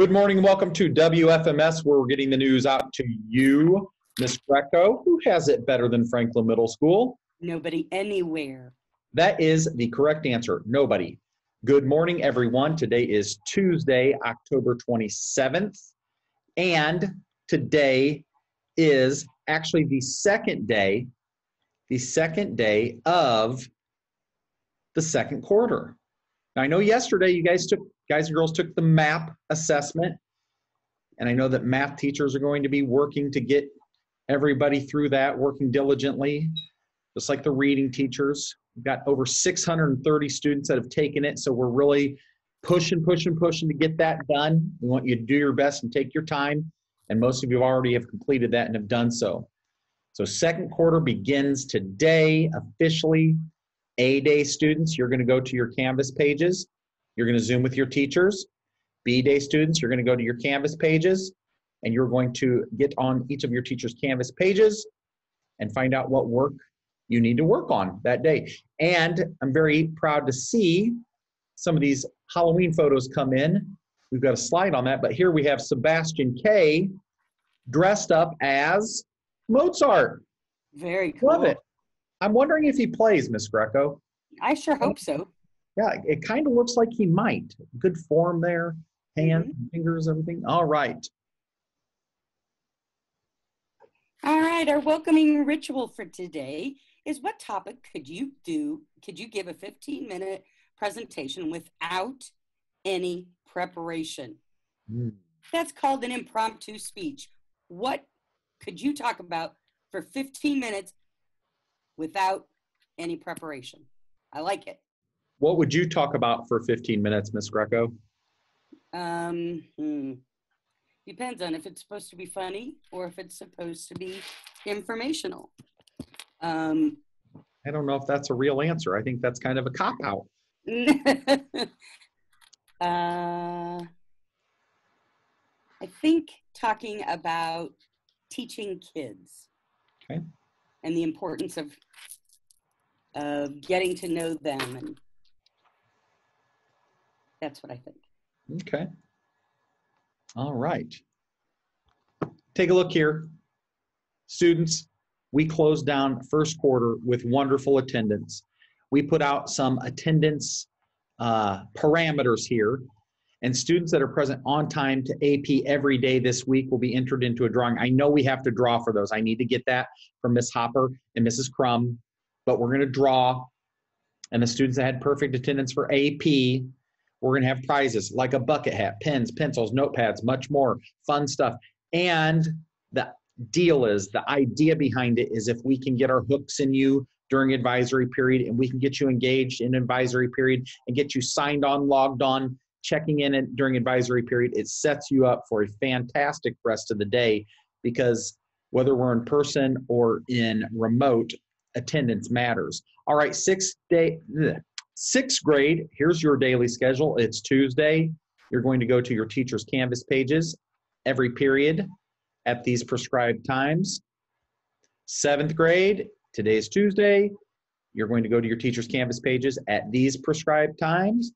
Good morning and welcome to WFMS, where we're getting the news out to you. Miss Greco, who has it better than Franklin Middle School? Nobody anywhere. That is the correct answer, nobody. Good morning, everyone. Today is Tuesday, October 27th, and today is actually the second day of the second quarter. Now, I know yesterday you guys and girls took the MAP assessment, and I know that math teachers are going to be working to get everybody through that, working diligently, just like the reading teachers. We've got over 630 students that have taken it, so we're really pushing to get that done. We want you to do your best and take your time, and most of you already have completed that and have done so. So second quarter begins today officially. A-Day students, you're going to go to your Canvas pages. You're going to Zoom with your teachers. B-Day students, you're going to go to your Canvas pages, and you're going to get on each of your teachers' Canvas pages and find out what work you need to work on that day. And I'm very proud to see some of these Halloween photos come in. We've got a slide on that, but here we have Sebastian K. dressed up as Mozart. Very cool. Love it. I'm wondering if he plays, Miss Greco. I sure hope so. Yeah, it kind of looks like he might. Good form there, hands, fingers, everything. All right. All right, our welcoming ritual for today is, what topic could you give a 15-minute presentation without any preparation? That's called an impromptu speech. What could you talk about for 15 minutes without any preparation? I like it. What would you talk about for 15 minutes, Miss Greco? Depends on if it's supposed to be funny or if it's supposed to be informational. I don't know if that's a real answer. I think that's kind of a cop-out. I think talking about teaching kids. Okay. And the importance of getting to know them, and that's what I think. Okay. All right. Take a look here. Students, we closed down first quarter with wonderful attendance. We put out some attendance parameters here, and students that are present on time to AP every day this week will be entered into a drawing. I know we have to draw for those. I need to get that from Miss Hopper and Mrs. Crum, but we're going to draw. And the students that had perfect attendance for AP, we're going to have prizes like a bucket hat, pens, pencils, notepads, much more fun stuff. And the deal is, the idea behind it is, if we can get our hooks in you during advisory period, and we can get you engaged in advisory period and get you signed on, logged on, checking in during advisory period, it sets you up for a fantastic rest of the day, because whether we're in person or in remote, attendance matters. All right, sixth grade, here's your daily schedule. It's Tuesday. You're going to go to your teacher's Canvas pages every period at these prescribed times. Seventh grade, today's Tuesday. You're going to go to your teacher's Canvas pages at these prescribed times.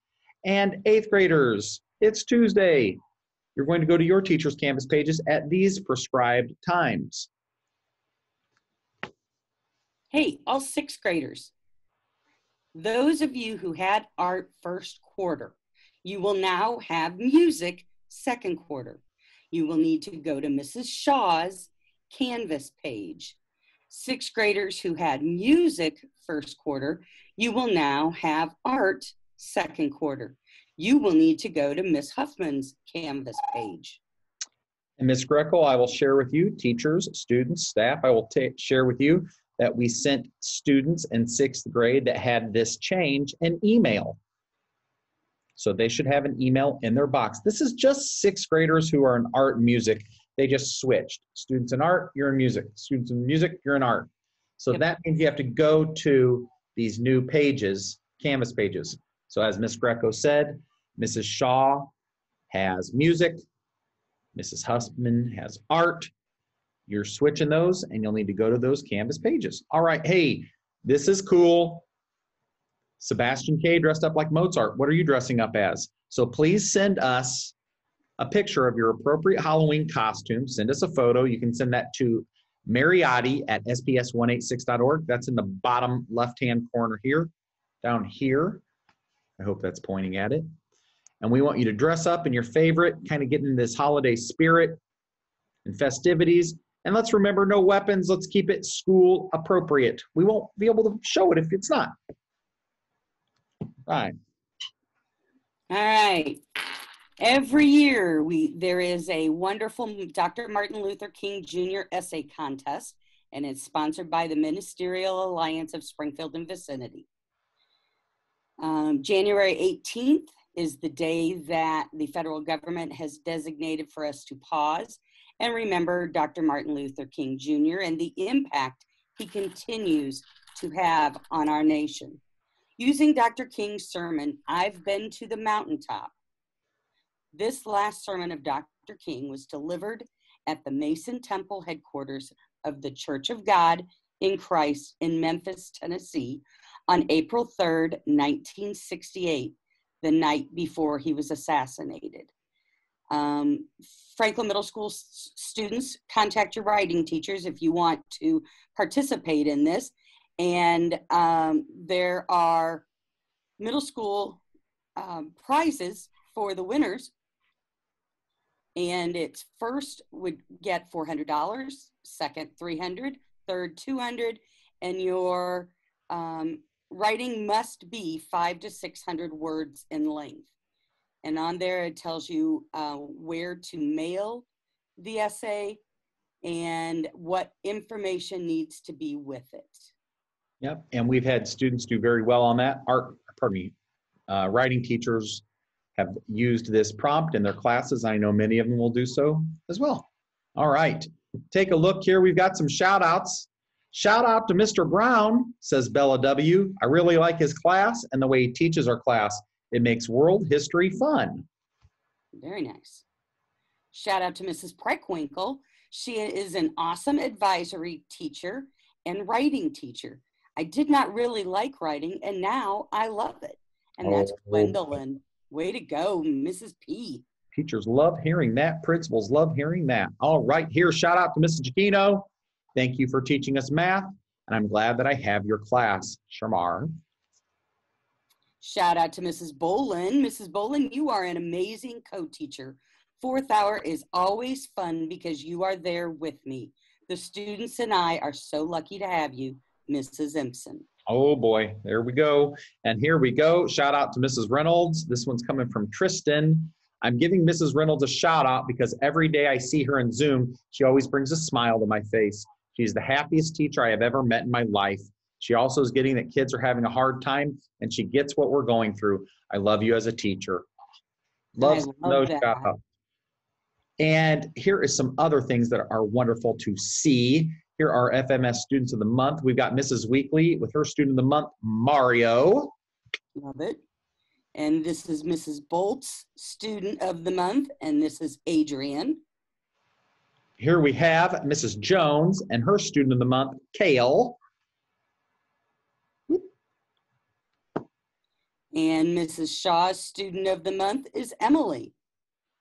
And eighth graders, it's Tuesday. You're going to go to your teacher's Canvas pages at these prescribed times. Hey, all sixth graders, those of you who had art first quarter, you will now have music second quarter. You will need to go to Mrs. Shaw's Canvas page. Sixth graders who had music first quarter, you will now have art second quarter. You will need to go to Miss Huffman's Canvas page. And Ms. Greco, I will share with you, teachers, students, staff, I will share with you that we sent students in sixth grade that had this change an email. So they should have an email in their box. This is just sixth graders who are in art and music. They just switched. Students in art, you're in music. Students in music, you're in art. So that means you have to go to these new pages, Canvas pages. So as Ms. Greco said, Mrs. Shaw has music, Mrs. Huffman has art. You're switching those, and you'll need to go to those Canvas pages. All right, hey, this is cool. Sebastian K. dressed up like Mozart. What are you dressing up as? So please send us a picture of your appropriate Halloween costume. Send us a photo. You can send that to mariotti@sps186.org. That's in the bottom left-hand corner here, down here. I hope that's pointing at it. And we want you to dress up in your favorite, kind of get in this holiday spirit and festivities. And let's remember, no weapons. Let's keep it school appropriate. We won't be able to show it if it's not. All right. All right. Every year, there is a wonderful Dr. Martin Luther King Jr. essay contest, and it's sponsored by the Ministerial Alliance of Springfield and Vicinity. January 18th is the day that the federal government has designated for us to pause and remember Dr. Martin Luther King Jr. and the impact he continues to have on our nation. Using Dr. King's sermon, "I've Been to the Mountaintop," this last sermon of Dr. King was delivered at the Mason Temple headquarters of the Church of God in Christ in Memphis, Tennessee, on April 3rd, 1968, the night before he was assassinated. Franklin Middle School students, contact your writing teachers if you want to participate in this. And there are middle school prizes for the winners. And it's first would get $400, second $300, third $200, and your writing must be 500 to 600 words in length. And on there it tells you where to mail the essay and what information needs to be with it. Yep, and we've had students do very well on that. Writing teachers have used this prompt in their classes. I know many of them will do so as well. All right, take a look here. We've got some shout outs. Shout out to Mr. Brown, says Bella W. I really like his class and the way he teaches our class. It makes world history fun. Very nice. Shout out to Mrs. Preckwinkle. She is an awesome advisory teacher and writing teacher. I did not really like writing, and now I love it. And that's Gwendolyn. Way to go, Mrs. P. Teachers love hearing that. Principals love hearing that. All right, here, shout out to Mrs. Giacchino. Thank you for teaching us math, and I'm glad that I have your class, Shamar. Shout out to Mrs. Bolin. Mrs. Bolin, you are an amazing co-teacher. Fourth hour is always fun because you are there with me. The students and I are so lucky to have you, Mrs. Empson. Oh boy, there we go. And here we go. Shout out to Mrs. Reynolds. This one's coming from Tristan. I'm giving Mrs. Reynolds a shout out because every day I see her in Zoom, she always brings a smile to my face. She's the happiest teacher I have ever met in my life. She also is getting that kids are having a hard time, and she gets what we're going through. I love you as a teacher. Love those shout outs. And here is some other things that are wonderful to see. Here are FMS Students of the Month. We've got Mrs. Weekly with her Student of the Month, Mario. Love it. And this is Mrs. Bolt's Student of the Month, and this is Adrian. Here we have Mrs. Jones and her Student of the Month, Kale. And Mrs. Shaw's Student of the Month is Emily.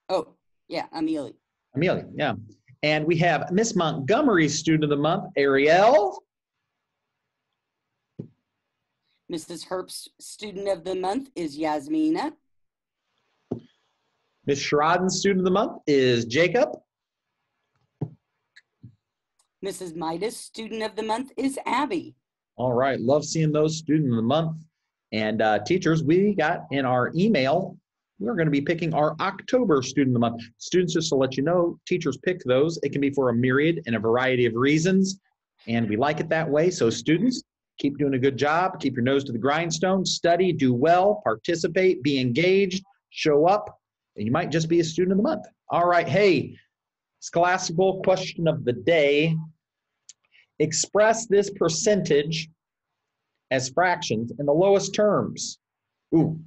Oh, yeah, Amelia. Amelia, yeah. And we have Miss Montgomery's Student of the Month, Ariel. Mrs. Herbst's Student of the Month is Yasmina. Miss Sheridan's Student of the Month is Jacob. Mrs. Midas' Student of the Month is Abby. All right, love seeing those Student of the Month. And teachers, we got in our email, we're going to be picking our October Student of the Month. Students, just to let you know, teachers pick those. It can be for a myriad and a variety of reasons, and we like it that way. So students, keep doing a good job. Keep your nose to the grindstone. Study, do well, participate, be engaged, show up, and you might just be a Student of the Month. All right, hey, scholastical question of the day. Express this percentage as fractions in the lowest terms. Ooh,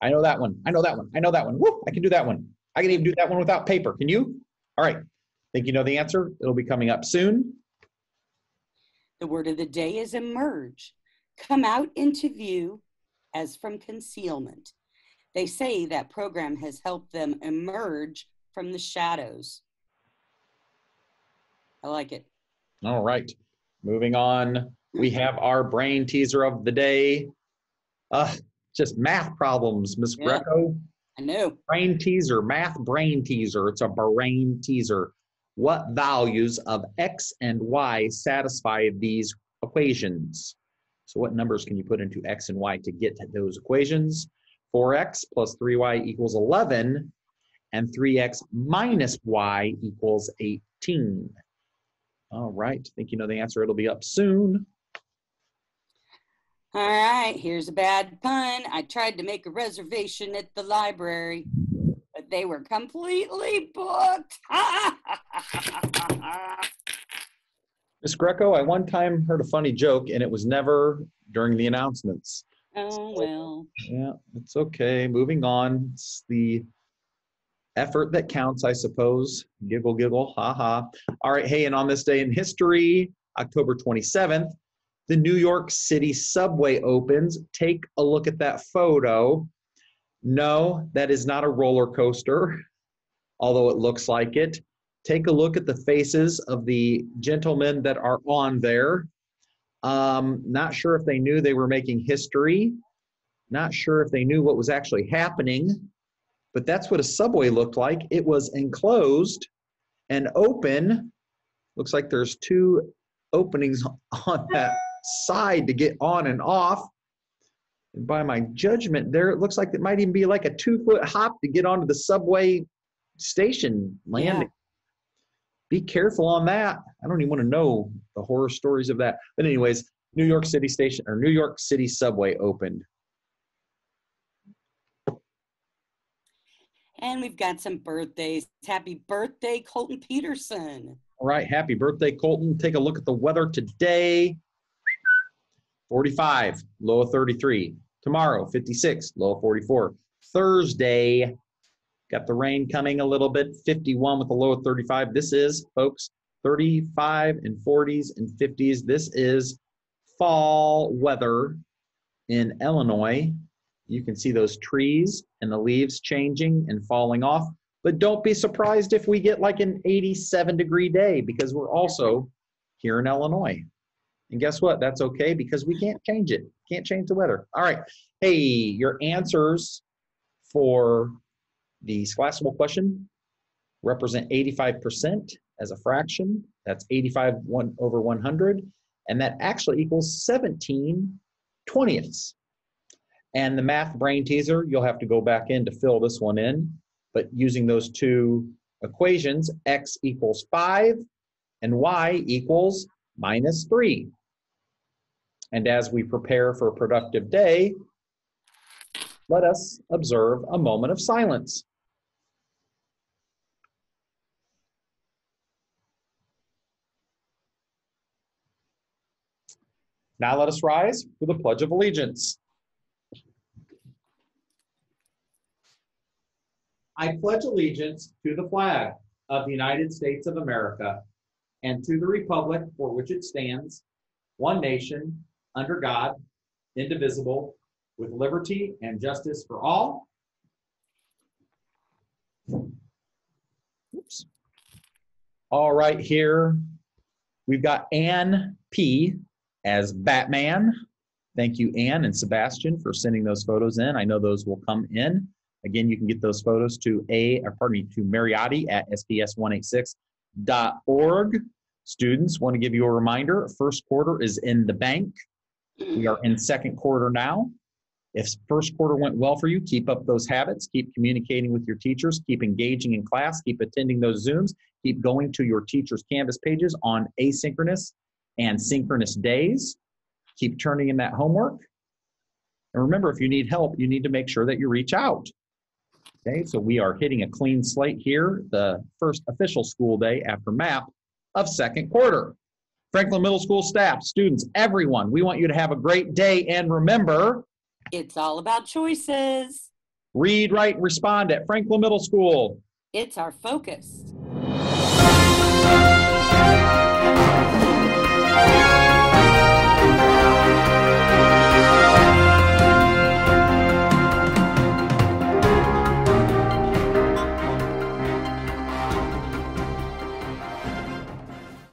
I know that one. I know that one. I know that one. Woo, I can do that one. I can even do that one without paper. Can you? All right. Think you know the answer? It'll be coming up soon. The word of the day is emerge. Come out into view as from concealment. They say that program has helped them emerge from the shadows. I like it. All right, moving on. We have our brain teaser of the day. Just math problems, Miss Greco. I know. Brain teaser, math brain teaser. It's a brain teaser. What values of x and y satisfy these equations? So what numbers can you put into x and y to get to those equations? 4x plus 3y equals 11, and 3x minus y equals 18. All right, think you know the answer. It'll be up soon. All right, here's a bad pun. I tried to make a reservation at the library, but they were completely booked. Miss Greco, I one time heard a funny joke, and it was never during the announcements. Oh, well. Yeah, it's okay. Moving on. It's the effort that counts, I suppose. Giggle, giggle, ha ha. All right, hey, and on this day in history, October 27th, the New York City subway opens. Take a look at that photo. No, that is not a roller coaster, although it looks like it. Take a look at the faces of the gentlemen that are on there. Not sure if they knew they were making history. Not sure if they knew what was actually happening, but that's what a subway looked like. It was enclosed and open. Looks like there's two openings on that side to get on and off. And by my judgment there, it looks like it might even be like a 2-foot hop to get onto the subway station landing. Yeah. Be careful on that. I don't even want to know the horror stories of that. But anyways, New York City station or New York City subway opened. And we've got some birthdays. Happy birthday, Colton Peterson. All right, happy birthday, Colton. Take a look at the weather today. 45, low of 33. Tomorrow, 56, low of 44. Thursday, got the rain coming a little bit, 51 with a low of 35. This is, folks, 35 and 40s and 50s. This is fall weather in Illinois. You can see those trees and the leaves changing and falling off. But don't be surprised if we get like an 87-degree day, because we're also here in Illinois. And guess what? That's okay, because we can't change it. Can't change the weather. All right. Hey, your answers for the scholastic question represent 85% as a fraction. That's 85 over 100. And that actually equals 17/20. And the math brain teaser, you'll have to go back in to fill this one in. But using those two equations, x equals 5 and y equals -3. And as we prepare for a productive day, let us observe a moment of silence. Now let us rise for the Pledge of Allegiance. I pledge allegiance to the flag of the United States of America and to the republic for which it stands, one nation, under God, indivisible, with liberty and justice for all. Oops. All right, here we've got Ann P. as Batman. Thank you, Ann and Sebastian, for sending those photos in. I know those will come in. Again, you can get those photos to Mariotti at sps186.org. Students, want to give you a reminder, first quarter is in the bank. We are in second quarter now. If first quarter went well for you, keep up those habits, keep communicating with your teachers, keep engaging in class, keep attending those Zooms, keep going to your teacher's Canvas pages on asynchronous and synchronous days. Keep turning in that homework. And remember, if you need help, you need to make sure that you reach out. Okay, so we are hitting a clean slate here, the first official school day after MAP of second quarter. Franklin Middle School staff, students, everyone, we want you to have a great day. And remember, it's all about choices. Read, write, and respond at Franklin Middle School. It's our focus.